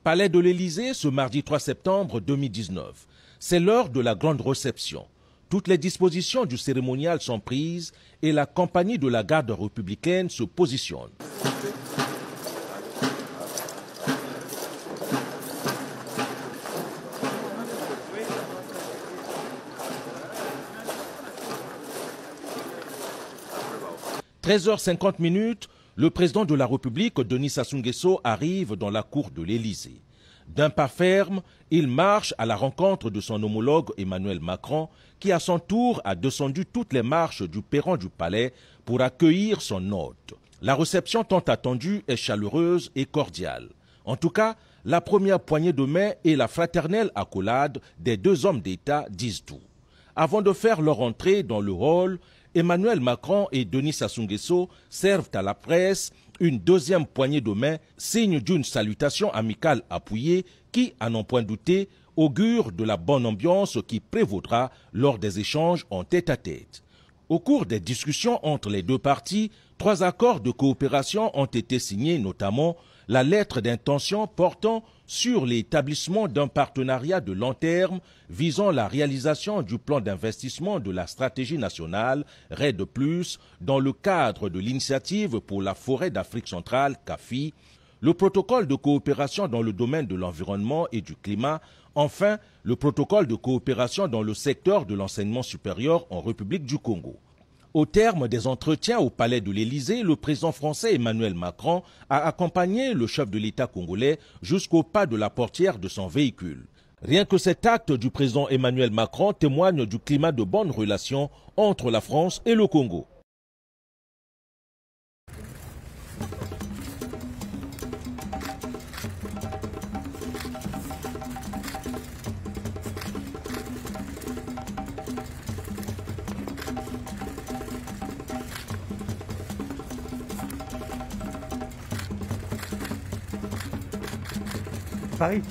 Palais de l'Élysée, ce mardi 3 septembre 2019. C'est l'heure de la grande réception. Toutes les dispositions du cérémonial sont prises et la compagnie de la garde républicaine se positionne. « 13h50, le président de la République, Denis Sassou Nguesso, arrive dans la cour de l'Élysée. D'un pas ferme, il marche à la rencontre de son homologue Emmanuel Macron, qui à son tour a descendu toutes les marches du perron du palais pour accueillir son hôte. La réception tant attendue est chaleureuse et cordiale. En tout cas, la première poignée de main et la fraternelle accolade des deux hommes d'État disent tout. Avant de faire leur entrée dans le hall, Emmanuel Macron et Denis Sassou Nguesso servent à la presse une deuxième poignée de main, signe d'une salutation amicale appuyée qui, à n'en point douter, augure de la bonne ambiance qui prévaudra lors des échanges en tête-à-tête. Au cours des discussions entre les deux parties, 3 accords de coopération ont été signés, notamment la lettre d'intention portant sur l'établissement d'un partenariat de long terme visant la réalisation du plan d'investissement de la stratégie nationale RED+, dans le cadre de l'initiative pour la forêt d'Afrique centrale, CAFI, le protocole de coopération dans le domaine de l'environnement et du climat, enfin le protocole de coopération dans le secteur de l'enseignement supérieur en République du Congo. Au terme des entretiens au palais de l'Élysée, le président français Emmanuel Macron a accompagné le chef de l'État congolais jusqu'au pas de la portière de son véhicule. Rien que cet acte du président Emmanuel Macron témoigne du climat de bonnes relations entre la France et le Congo. Paris.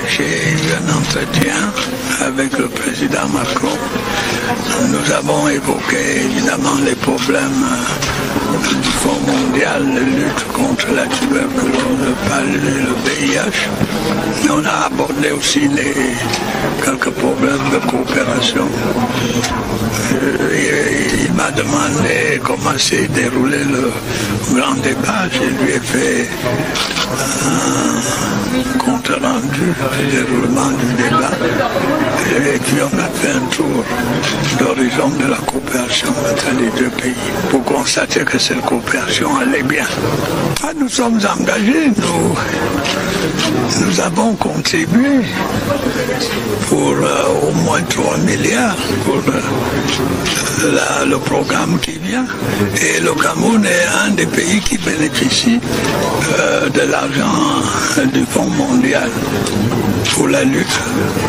J'ai eu un entretien avec le président Macron. Nous avons évoqué évidemment les problèmes du Fonds mondial de lutte contre la tuberculose, le VIH. Mais on a abordé aussi quelques problèmes de coopération. Il m'a demandé comment s'est déroulé le grand débat. Je lui ai fait un compte rendu du déroulement du débat. Et puis on a fait un tour d'horizon de la coopération entre les deux pays pour constater que cette coopération allait bien. Nous sommes engagés, nous avons contribué pour au moins 3 milliards pour le programme qui vient. Et le Cameroun est un des pays qui bénéficie de l'argent du Fonds mondial pour la lutte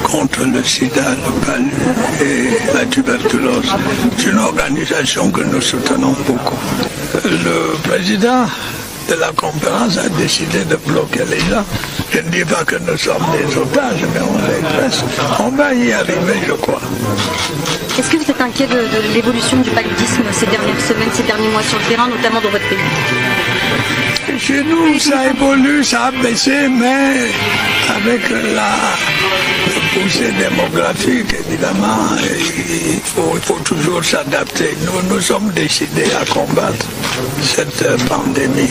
contre le sida, le palu et la tuberculose. C'est une organisation que nous soutenons beaucoup. Le président de la conférence a décidé de bloquer les gens. Je ne dis pas que nous sommes des otages, mais on les presse. On va y arriver, je crois. Est-ce que vous êtes inquiet de l'évolution du paludisme ces dernières semaines, ces derniers mois sur le terrain, notamment dans votre pays? Chez nous, ça évolue, ça a baissé, mais avec la poussée démographique, évidemment, il faut toujours s'adapter. Nous sommes décidés à combattre cette pandémie.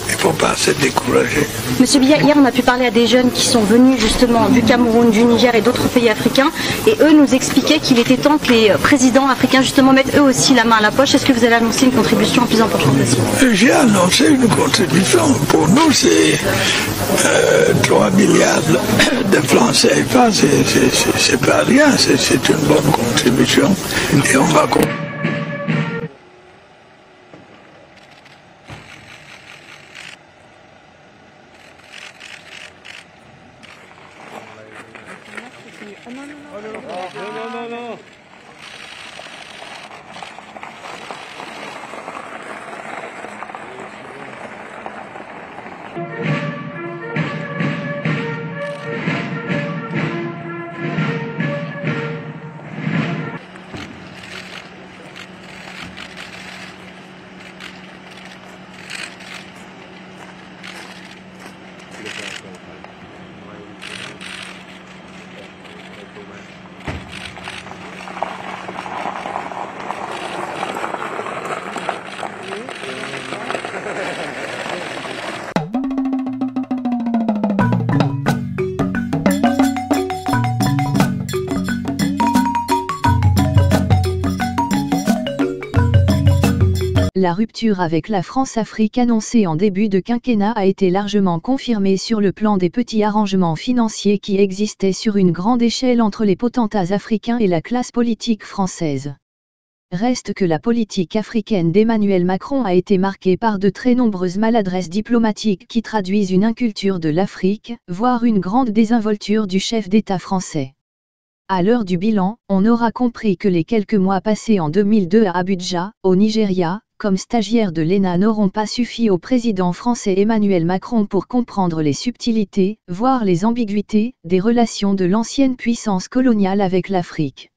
Il ne faut pas se décourager. Monsieur Biya, hier on a pu parler à des jeunes qui sont venus justement du Cameroun, du Niger et d'autres pays africains, et eux nous expliquaient qu'il était temps que les présidents africains justement mettent eux aussi la main à la poche. Est-ce que vous allez annoncer une contribution plus importante aussi? J'ai annoncé une contribution. Pour nous, c'est 3 milliards de francs CFA, c'est pas rien, c'est une bonne contribution. Et on va La rupture avec la France-Afrique annoncée en début de quinquennat a été largement confirmée sur le plan des petits arrangements financiers qui existaient sur une grande échelle entre les potentats africains et la classe politique française. Reste que la politique africaine d'Emmanuel Macron a été marquée par de très nombreuses maladresses diplomatiques qui traduisent une inculture de l'Afrique, voire une grande désinvolture du chef d'État français. À l'heure du bilan, on aura compris que les quelques mois passés en 2002 à Abuja, au Nigeria, comme stagiaire de l'ENA n'auront pas suffi au président français Emmanuel Macron pour comprendre les subtilités, voire les ambiguïtés, des relations de l'ancienne puissance coloniale avec l'Afrique.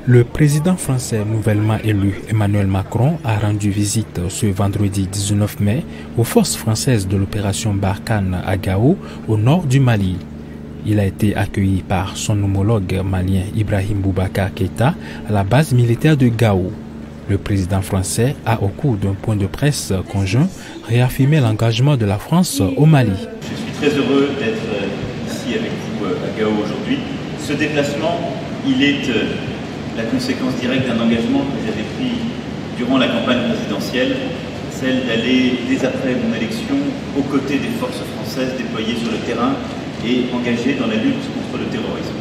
Le président français nouvellement élu Emmanuel Macron a rendu visite ce vendredi 19 mai aux forces françaises de l'opération Barkhane à Gao, au nord du Mali. Il a été accueilli par son homologue malien Ibrahim Boubacar Keïta à la base militaire de Gao. Le président français a, au cours d'un point de presse conjoint, réaffirmé l'engagement de la France au Mali. Je suis très heureux d'être ici avec vous à Gao aujourd'hui. Ce déplacement, il est la conséquence directe d'un engagement que j'avais pris durant la campagne présidentielle, celle d'aller, dès après mon élection, aux côtés des forces françaises déployées sur le terrain et engagées dans la lutte contre le terrorisme.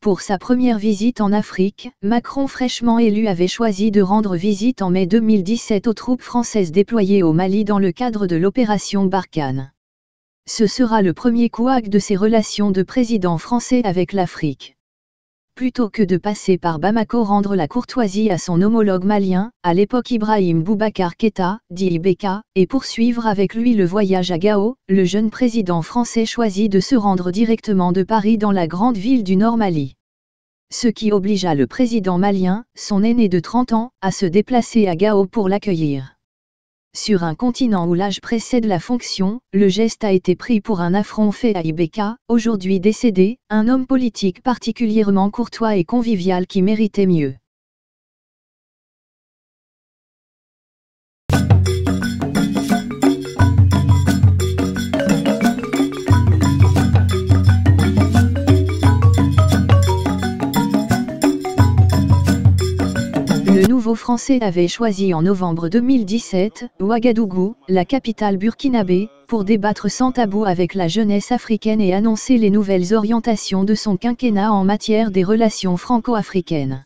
Pour sa première visite en Afrique, Macron fraîchement élu avait choisi de rendre visite en mai 2017 aux troupes françaises déployées au Mali dans le cadre de l'opération Barkhane. Ce sera le premier couac de ses relations de président français avec l'Afrique. Plutôt que de passer par Bamako rendre la courtoisie à son homologue malien, à l'époque Ibrahim Boubacar Keïta, dit Ibeka, et poursuivre avec lui le voyage à Gao, le jeune président français choisit de se rendre directement de Paris dans la grande ville du Nord Mali. Ce qui obligea le président malien, son aîné de 30 ans, à se déplacer à Gao pour l'accueillir. Sur un continent où l'âge précède la fonction, le geste a été pris pour un affront fait à Ibeka, aujourd'hui décédé, un homme politique particulièrement courtois et convivial qui méritait mieux. Le nouveau français avait choisi en novembre 2017, Ouagadougou, la capitale burkinabé, pour débattre sans tabou avec la jeunesse africaine et annoncer les nouvelles orientations de son quinquennat en matière des relations franco-africaines.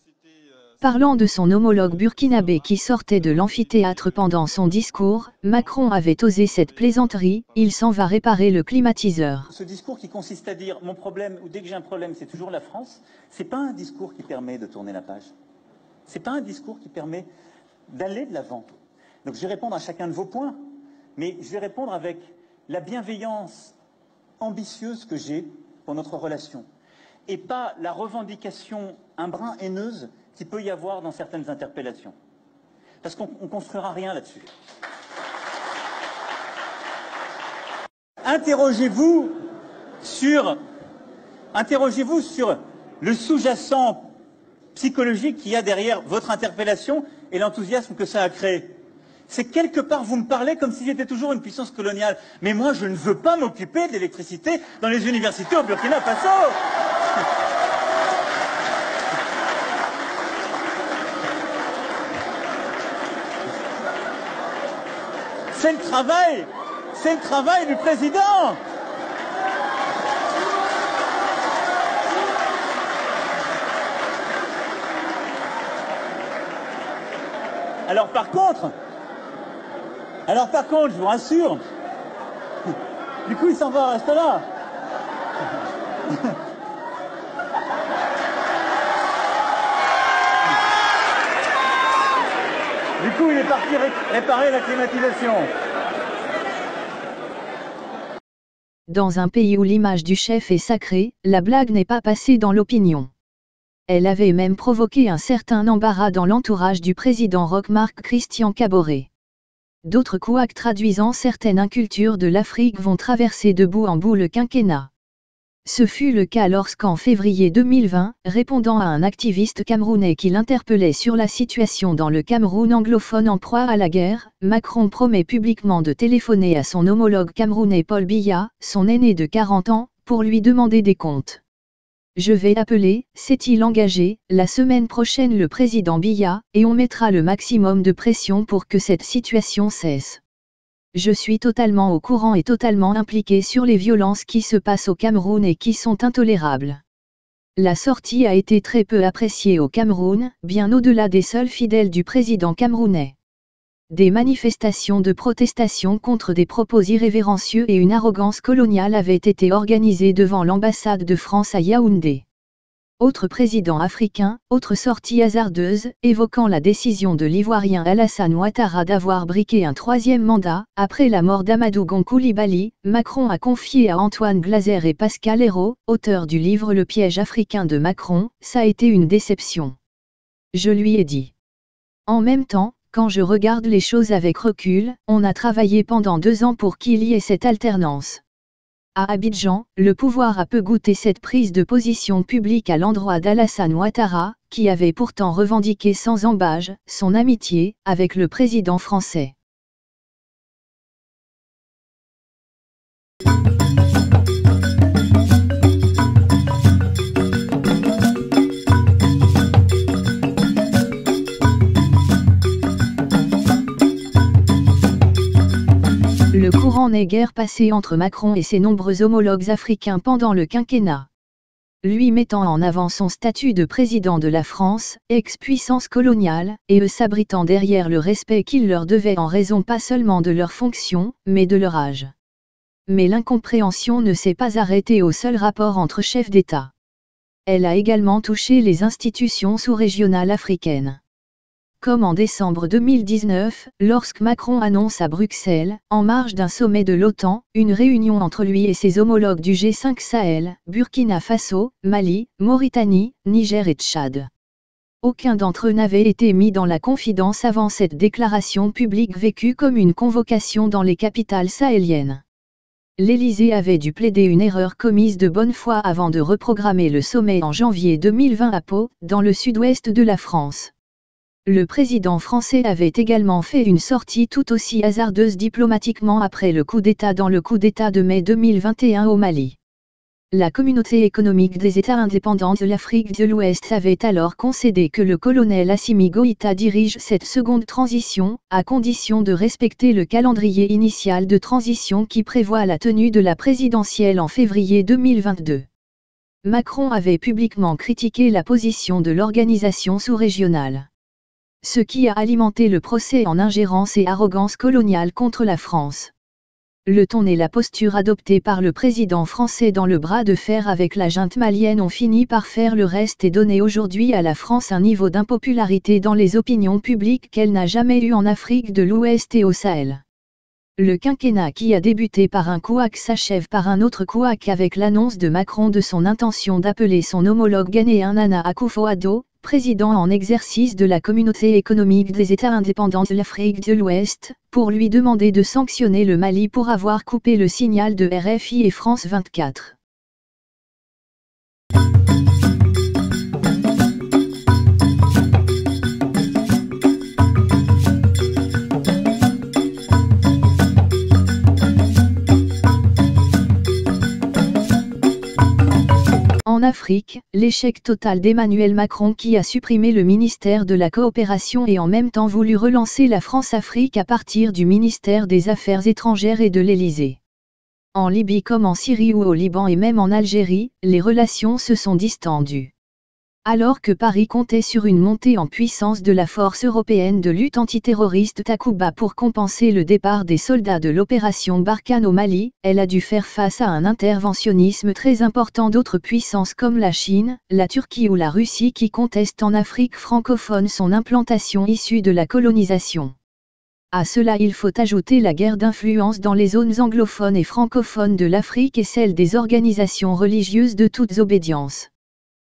Parlant de son homologue burkinabé qui sortait de l'amphithéâtre pendant son discours, Macron avait osé cette plaisanterie, il s'en va réparer le climatiseur. Ce discours qui consiste à dire « mon problème, ou dès que j'ai un problème, c'est toujours la France », c'est pas un discours qui permet de tourner la page. C'est pas un discours qui permet d'aller de l'avant. Donc je vais répondre à chacun de vos points, mais je vais répondre avec la bienveillance ambitieuse que j'ai pour notre relation, et pas la revendication un brin haineuse qu'il peut y avoir dans certaines interpellations. Parce qu'on ne construira rien là-dessus. Interrogez-vous sur le sous-jacent psychologique qu'il y a derrière votre interpellation et l'enthousiasme que ça a créé. C'est quelque part, vous me parlez comme si j'étais toujours une puissance coloniale. Mais moi, je ne veux pas m'occuper de l'électricité dans les universités au Burkina Faso. C'est le travail du président. Alors par contre, je vous rassure, du coup il s'en va, reste là. Du coup il est parti réparer la climatisation. Dans un pays où l'image du chef est sacrée, la blague n'est pas passée dans l'opinion. Elle avait même provoqué un certain embarras dans l'entourage du président Roch-Marc Christian Kaboré. D'autres couacs traduisant certaines incultures de l'Afrique vont traverser de bout en bout le quinquennat. Ce fut le cas lorsqu'en février 2020, répondant à un activiste camerounais qui l'interpellait sur la situation dans le Cameroun anglophone en proie à la guerre, Macron promet publiquement de téléphoner à son homologue camerounais Paul Biya, son aîné de 40 ans, pour lui demander des comptes. Je vais appeler, s'est-il engagé, la semaine prochaine le président Biya, et on mettra le maximum de pression pour que cette situation cesse. Je suis totalement au courant et totalement impliqué sur les violences qui se passent au Cameroun et qui sont intolérables. La sortie a été très peu appréciée au Cameroun, bien au-delà des seuls fidèles du président camerounais. Des manifestations de protestation contre des propos irrévérencieux et une arrogance coloniale avaient été organisées devant l'ambassade de France à Yaoundé. Autre président africain, autre sortie hasardeuse, évoquant la décision de l'Ivoirien Alassane Ouattara d'avoir briqué un troisième mandat, après la mort d'Amadou Gon Coulibaly, Macron a confié à Antoine Glaser et Pascal Hérault, auteurs du livre Le piège africain de Macron, ça a été une déception. Je lui ai dit. En même temps, quand je regarde les choses avec recul, on a travaillé pendant 2 ans pour qu'il y ait cette alternance. À Abidjan, le pouvoir a peu goûté cette prise de position publique à l'endroit d'Alassane Ouattara, qui avait pourtant revendiqué sans ambages son amitié avec le président français. Le courant n'est guère passé entre Macron et ses nombreux homologues africains pendant le quinquennat. Lui mettant en avant son statut de président de la France, ex-puissance coloniale, et eux s'abritant derrière le respect qu'il leur devait en raison pas seulement de leur fonction, mais de leur âge. Mais l'incompréhension ne s'est pas arrêtée au seul rapport entre chefs d'État. Elle a également touché les institutions sous-régionales africaines. Comme en décembre 2019, lorsque Macron annonce à Bruxelles, en marge d'un sommet de l'OTAN, une réunion entre lui et ses homologues du G5 Sahel, Burkina Faso, Mali, Mauritanie, Niger et Tchad. Aucun d'entre eux n'avait été mis dans la confidence avant cette déclaration publique vécue comme une convocation dans les capitales sahéliennes. L'Élysée avait dû plaider une erreur commise de bonne foi avant de reprogrammer le sommet en janvier 2020 à Pau, dans le sud-ouest de la France. Le président français avait également fait une sortie tout aussi hasardeuse diplomatiquement après le coup d'État dans le coup d'État de mai 2021 au Mali. La communauté économique des États indépendants de l'Afrique de l'Ouest avait alors concédé que le colonel Assimi Goïta dirige cette seconde transition, à condition de respecter le calendrier initial de transition qui prévoit la tenue de la présidentielle en février 2022. Macron avait publiquement critiqué la position de l'organisation sous-régionale. Ce qui a alimenté le procès en ingérence et arrogance coloniale contre la France. Le ton et la posture adoptés par le président français dans le bras de fer avec la junte malienne ont fini par faire le reste et donner aujourd'hui à la France un niveau d'impopularité dans les opinions publiques qu'elle n'a jamais eu en Afrique de l'Ouest et au Sahel. Le quinquennat qui a débuté par un couac s'achève par un autre couac avec l'annonce de Macron de son intention d'appeler son homologue ghanéen Nana Akufo-Addo, président en exercice de la Communauté économique des États indépendants de l'Afrique de l'Ouest, pour lui demander de sanctionner le Mali pour avoir coupé le signal de RFI et France 24. En Afrique, l'échec total d'Emmanuel Macron qui a supprimé le ministère de la Coopération et en même temps voulu relancer la France-Afrique à partir du ministère des Affaires étrangères et de l'Élysée. En Libye comme en Syrie ou au Liban et même en Algérie, les relations se sont distendues. Alors que Paris comptait sur une montée en puissance de la force européenne de lutte antiterroriste Takuba pour compenser le départ des soldats de l'opération Barkhane au Mali, elle a dû faire face à un interventionnisme très important d'autres puissances comme la Chine, la Turquie ou la Russie qui contestent en Afrique francophone son implantation issue de la colonisation. À cela il faut ajouter la guerre d'influence dans les zones anglophones et francophones de l'Afrique et celle des organisations religieuses de toutes obédiences.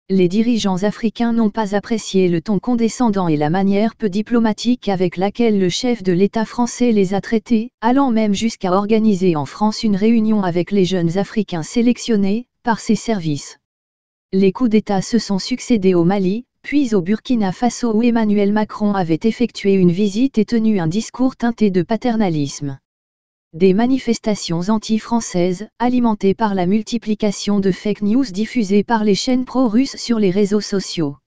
Les dirigeants africains n'ont pas apprécié le ton condescendant et la manière peu diplomatique avec laquelle le chef de l'État français les a traités, allant même jusqu'à organiser en France une réunion avec les jeunes Africains sélectionnés par ses services. Les coups d'État se sont succédés au Mali, puis au Burkina Faso où Emmanuel Macron avait effectué une visite et tenu un discours teinté de paternalisme. Des manifestations anti-françaises, alimentées par la multiplication de fake news diffusées par les chaînes pro-russes sur les réseaux sociaux.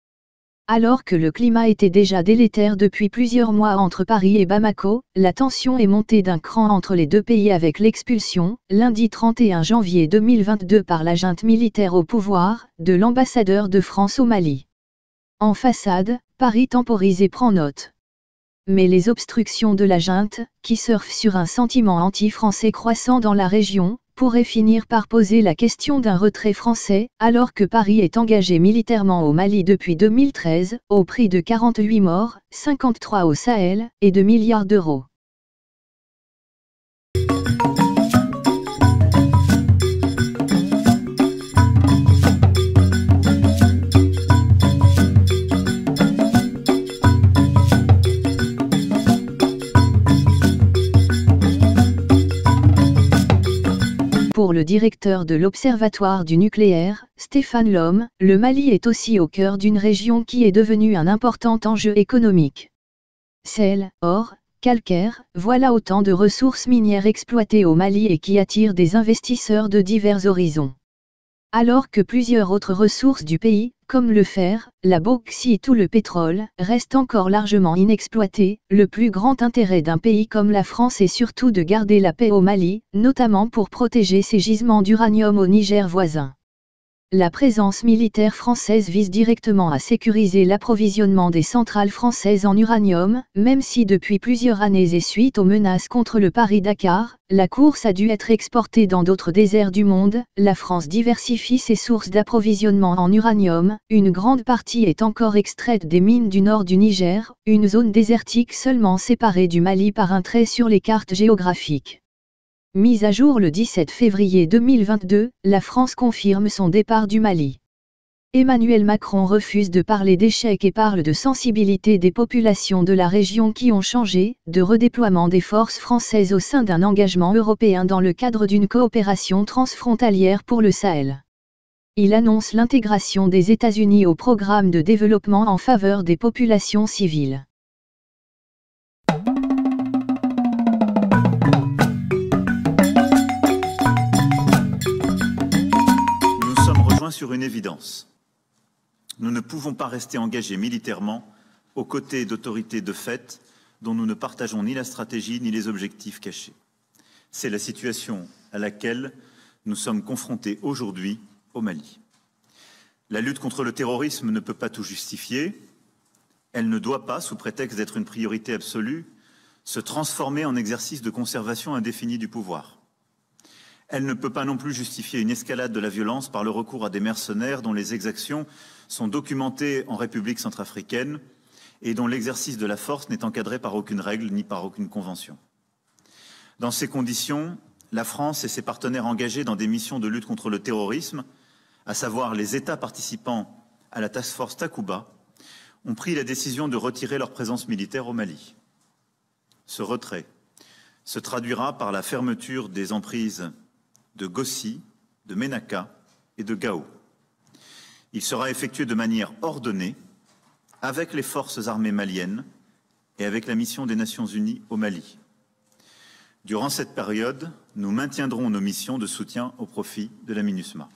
Alors que le climat était déjà délétère depuis plusieurs mois entre Paris et Bamako, la tension est montée d'un cran entre les deux pays avec l'expulsion, lundi 31 janvier 2022 par la junte militaire au pouvoir, de l'ambassadeur de France au Mali. En façade, Paris temporise et prend note. Mais les obstructions de la junte, qui surfe sur un sentiment anti-français croissant dans la région, pourraient finir par poser la question d'un retrait français, alors que Paris est engagé militairement au Mali depuis 2013, au prix de 48 morts, 53 au Sahel, et de milliards d'euros. Pour le directeur de l'Observatoire du nucléaire, Stéphane Lhomme, le Mali est aussi au cœur d'une région qui est devenue un important enjeu économique. Sel, or, calcaire, voilà autant de ressources minières exploitées au Mali et qui attirent des investisseurs de divers horizons. Alors que plusieurs autres ressources du pays, comme le fer, la bauxite ou le pétrole, restent encore largement inexploitées, le plus grand intérêt d'un pays comme la France est surtout de garder la paix au Mali, notamment pour protéger ses gisements d'uranium au Niger voisin. La présence militaire française vise directement à sécuriser l'approvisionnement des centrales françaises en uranium, même si depuis plusieurs années et suite aux menaces contre le Paris-Dakar, la course a dû être exportée dans d'autres déserts du monde, la France diversifie ses sources d'approvisionnement en uranium, une grande partie est encore extraite des mines du nord du Niger, une zone désertique seulement séparée du Mali par un trait sur les cartes géographiques. Mise à jour le 17 février 2022, la France confirme son départ du Mali. Emmanuel Macron refuse de parler d'échec et parle de sensibilité des populations de la région qui ont changé, de redéploiement des forces françaises au sein d'un engagement européen dans le cadre d'une coopération transfrontalière pour le Sahel. Il annonce l'intégration des États-Unis au programme de développement en faveur des populations civiles. Sur une évidence. Nous ne pouvons pas rester engagés militairement aux côtés d'autorités de fait dont nous ne partageons ni la stratégie ni les objectifs cachés. C'est la situation à laquelle nous sommes confrontés aujourd'hui au Mali. La lutte contre le terrorisme ne peut pas tout justifier. Elle ne doit pas, sous prétexte d'être une priorité absolue, se transformer en exercice de conservation indéfinie du pouvoir. Elle ne peut pas non plus justifier une escalade de la violence par le recours à des mercenaires dont les exactions sont documentées en République centrafricaine et dont l'exercice de la force n'est encadré par aucune règle ni par aucune convention. Dans ces conditions, la France et ses partenaires engagés dans des missions de lutte contre le terrorisme, à savoir les États participants à la Task Force Takuba, ont pris la décision de retirer leur présence militaire au Mali. Ce retrait se traduira par la fermeture des emprises de Gossi, de Ménaka et de Gao. Il sera effectué de manière ordonnée avec les forces armées maliennes et avec la mission des Nations Unies au Mali. Durant cette période, nous maintiendrons nos missions de soutien au profit de la MINUSMA.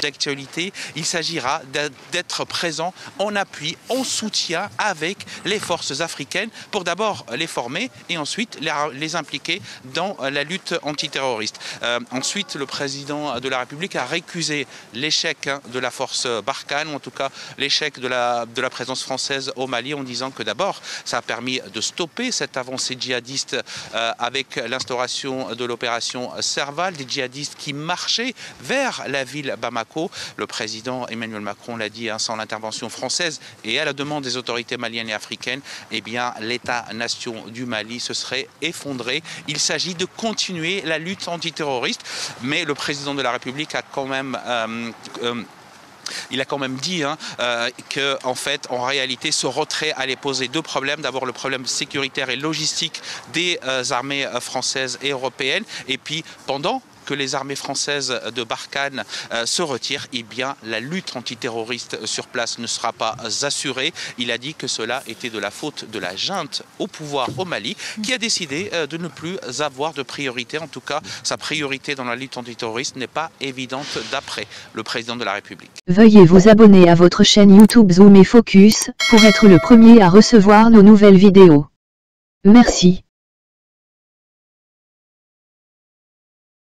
D'actualité, il s'agira d'être présent en appui, en soutien avec les forces africaines pour d'abord les former et ensuite les impliquer dans la lutte antiterroriste. Ensuite, le président de la République a récusé l'échec de la force Barkhane, ou en tout cas l'échec de la présence française au Mali, en disant que d'abord ça a permis de stopper cette avancée djihadiste avec l'instauration de l'opération Serval, des djihadistes qui marchaient vers la ville Bamako. Le président Emmanuel Macron l'a dit, sans l'intervention française et à la demande des autorités maliennes et africaines, eh bien l'État-nation du Mali se serait effondré. Il s'agit de continuer la lutte antiterroriste, mais le président de la République a quand même dit que, en fait, en réalité, ce retrait allait poser deux problèmes. D'abord, le problème sécuritaire et logistique des armées françaises et européennes. Et puis, pendant que les armées françaises de Barkhane se retirent, eh bien, la lutte antiterroriste sur place ne sera pas assurée. Il a dit que cela était de la faute de la junte au pouvoir au Mali, qui a décidé de ne plus avoir de priorité. En tout cas, sa priorité dans la lutte antiterroriste n'est pas évidente d'après le président de la République. Veuillez vous abonner à votre chaîne YouTube Zoom et Focus pour être le premier à recevoir nos nouvelles vidéos. Merci.